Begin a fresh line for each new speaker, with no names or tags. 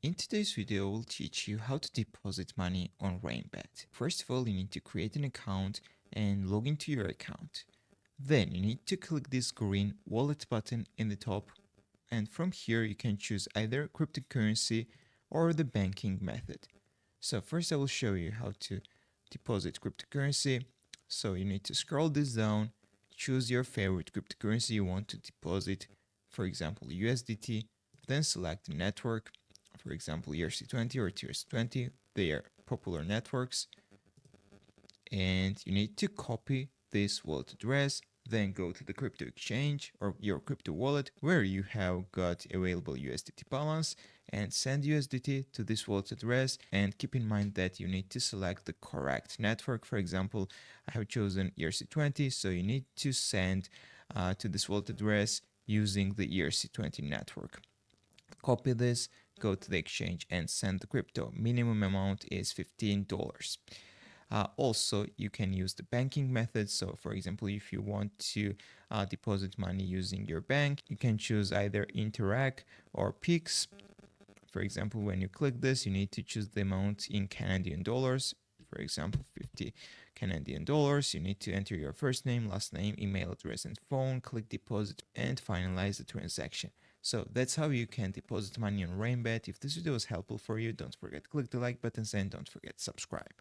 In today's video, we'll teach you how to deposit money on Rainbet. First of all, you need to create an account and log into your account. Then you need to click this green wallet button in the top, and from here you can choose either cryptocurrency or the banking method. So first I will show you how to deposit cryptocurrency. So you need to scroll this down, choose your favorite cryptocurrency you want to deposit, for example USDT, then select the network, for example ERC20 or TRC20. They are popular networks, and you need to copy this wallet address, then go to the crypto exchange or your crypto wallet where you have got available USDT balance and send USDT to this wallet address. And keep in mind that you need to select the correct network. For example, I have chosen ERC20, so you need to send to this wallet address using the ERC20 network. Copy this, go to the exchange and send the crypto. Minimum amount is $15. Also, you can use the banking method. So for example, if you want to deposit money using your bank, you can choose either Interac or Pix. For example, when you click this, you need to choose the amount in Canadian dollars. For example, 50 Canadian dollars. You need to enter your first name, last name, email address, and phone, click deposit, and finalize the transaction. So that's how you can deposit money on Rainbet. If this video was helpful for you, don't forget to click the like button and don't forget to subscribe.